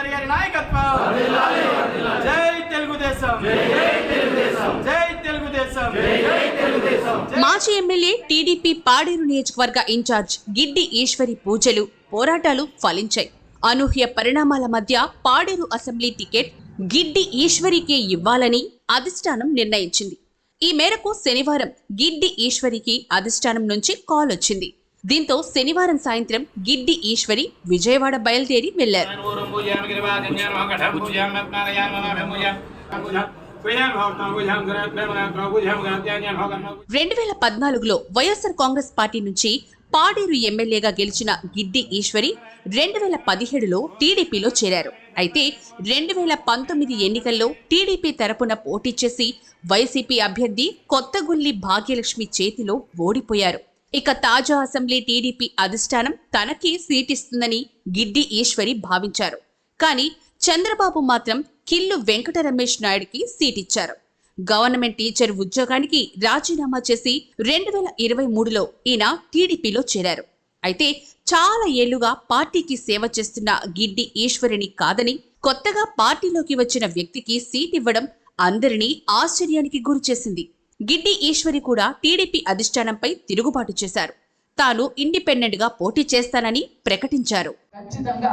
వెంకటేశ్వరి గారి నాయకత్వం జై తెలుగుదేశం జై తెలుగుదేశం మాజీ ఎమ్మెల్యే టీడీపీ పాడేరు నియోజకవర్గ ఇన్ఛార్జ్ గిడ్డి ఈశ్వరి పూజలు పోరాటాలు ఫలించాయి. అనూహ్య పరిణామాల మధ్య పాడేరు అసెంబ్లీ టికెట్ గిడ్డి ఈశ్వరికే ఇవ్వాలని అధిష్టానం నిర్ణయించింది. ఈ మేరకు శనివారం గిడ్డి ఈశ్వరికి అధిష్టానం నుంచి కాల్ వచ్చింది. దీంతో శనివారం సాయంత్రం గిడ్డి ఈశ్వరి విజయవాడ బయలుదేరి వెళ్లారు. 2014లో వైఎస్ఆర్ కాంగ్రెస్ పార్టీ నుంచి పాడేరు ఎమ్మెల్యేగా గెలిచిన గిడ్డి ఈశ్వరి 2017లో టీడీపీలో చేరారు. అయితే 2019 ఎన్నికల్లో టీడీపీ తరపున పోటీ చేసి వైసీపీ అభ్యర్థి కొత్తగుల్లి భాగ్యలక్ష్మి చేతిలో ఓడిపోయారు. ఇక తాజా అసెంబ్లీ టీడీపీ అధిష్టానం తనకి సీటిస్తుందని గిడ్డి ఈశ్వరి భావించారు. కానీ చంద్రబాబు మాత్రం కిల్లు వెంకట రమేష్ నాయుడికి సీటిచ్చారు. గవర్నమెంట్ టీచర్ ఉద్యోగానికి రాజీనామా చేసి 2023లో ఈయన టీడీపీలో చేరారు. అయితే చాలా ఏళ్లుగా పార్టీకి సేవ చేస్తున్న గిడ్డి ఈశ్వరిని కాదని కొత్తగా పార్టీలోకి వచ్చిన వ్యక్తికి సీట్ ఇవ్వడం అందరినీ ఆశ్చర్యానికి గురిచేసింది. గిడ్డి ఈశ్వరి కూడా టీడీపీ అధిష్టానంపై తిరుగుబాటు చేశారు. తాను ఇండిపెండెంట్ గా పోటీ చేస్తానని ప్రకటించారు. ఖచ్చితంగా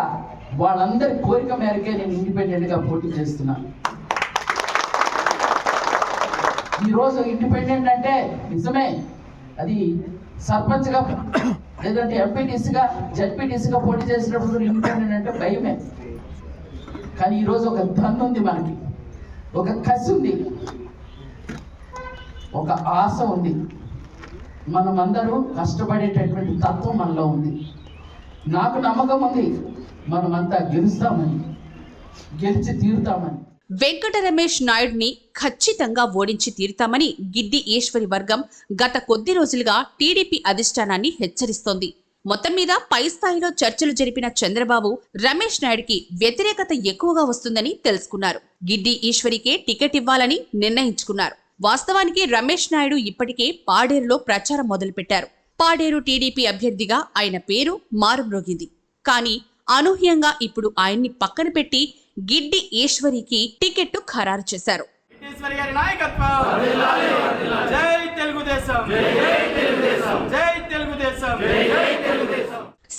వాళ్ళందరి కోరిక మేరకే నేను ఇండిపెండెంట్ గా పోటీ చేస్తున్నాను. ఈ రోజు ఇండిపెండెంట్ అంటే నిజమే, అది సర్పంచ్ గా లేదంటే ఎంపీటీసీగా జడ్పీటీసీగా పోటీ చేసినప్పుడు ఇండిపెండెంట్ అంటే భయమే. కానీ ఈరోజు ఒక దన్ను ఉంది, మనకి ఒక కసి ఉంది, ఒక ఆశ ఉంది, మనమందరూ కష్టపడేటటువంటి తత్వం మనలో ఉంది. నాకు నమ్మకం ఉంది, మనమంతా గెలుస్తామని, గెలిచి తీరుతామని. వెంకట రమేష్ నాయుడిని ఖచ్చితంగా ఓడించి తీరుతామని గిడ్డి ఈశ్వరి వర్గం గత కొద్ది రోజులుగా టీడీపీ అధిష్టానాన్ని హెచ్చరిస్తోంది. మొత్తం మీద పై స్థాయిలో చర్చలు జరిపిన చంద్రబాబు రమేష్ నాయుడికి వ్యతిరేకత ఎక్కువగా వస్తుందని తెలుసుకున్నారు. గిడ్డి ఈశ్వరికే టికెట్ ఇవ్వాలని నిర్ణయించుకున్నారు. వాస్తవానికి రమేష్ నాయుడు ఇప్పటికే పాడేరులో ప్రచారం మొదలుపెట్టారు. పాడేరు టీడీపీ అభ్యర్థిగా ఆయన పేరు మారుమ్రోగింది. కానీ అనూహ్యంగా ఇప్పుడు ఆయన్ని పక్కన పెట్టి గిడ్డి ఈశ్వరికి టికెట్ ఖరారు చేశారు.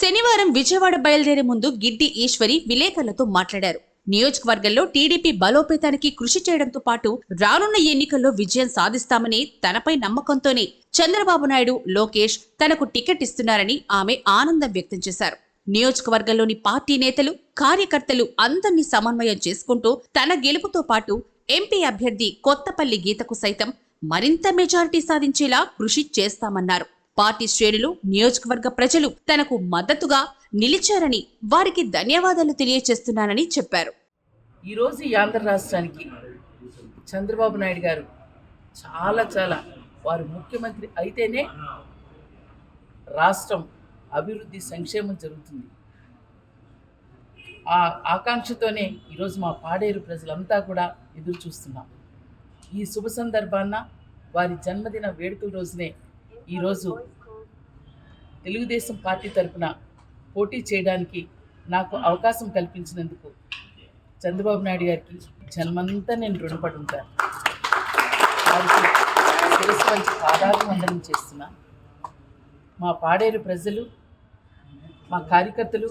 శనివారం విజయవాడ బయలుదేరే ముందు గిడ్డి ఈశ్వరి విలేకరులతో మాట్లాడారు. నియోజకవర్గంలో టీడీపీ బలోపేతానికి కృషి చేయడంతో పాటు రానున్న ఎన్నికల్లో విజయం సాధిస్తామని, తనపై నమ్మకంతోనే చంద్రబాబు నాయుడు, లోకేష్ తనకు టికెట్ ఇస్తున్నారని ఆమె ఆనందం వ్యక్తం చేశారు. నియోజకవర్గంలోని పార్టీ నేతలు, కార్యకర్తలు అందరినీ సమన్వయం చేసుకుంటూ తన గెలుపుతో పాటు ఎంపీ అభ్యర్థి కొత్తపల్లి గీతకు సైతం మరింత మెజారిటీ సాధించేలా కృషి చేస్తామన్నారు. పార్టీ శ్రేణులు, నియోజకవర్గ ప్రజలు తనకు మద్దతుగా నిలిచారని, వారికి ధన్యవాదాలు తెలియజేస్తున్నానని చెప్పారు. ఈరోజు ఈ ఆంధ్ర రాష్ట్రానికి చంద్రబాబు నాయుడు గారు చాలా వారు ముఖ్యమంత్రి అయితేనే రాష్ట్రం అభివృద్ధి, సంక్షేమం జరుగుతుంది. ఆ ఆకాంక్షతోనే ఈరోజు మా పాడేరు ప్రజలంతా కూడా ఎదురు చూస్తున్నాం. ఈ శుభ సందర్భాన్న వారి జన్మదిన వేడుకల రోజునే ఈరోజు తెలుగుదేశం పార్టీ తరఫున పోటీ చేయడానికి నాకు అవకాశం కల్పించినందుకు చంద్రబాబు నాయుడు గారికి జన్మంతా నేను రుణపడి ఉంటాను. వారికి శిరస్సు వంచి పాదాభివందనం చేస్తున్నా. మా పాడేరు ప్రజలు, మా కార్యకర్తలు,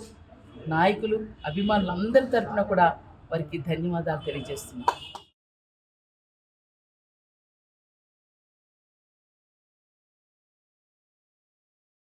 నాయకులు, అభిమానులు అందరి తరఫున కూడా వారికి ధన్యవాదాలు తెలియజేస్తున్నాను.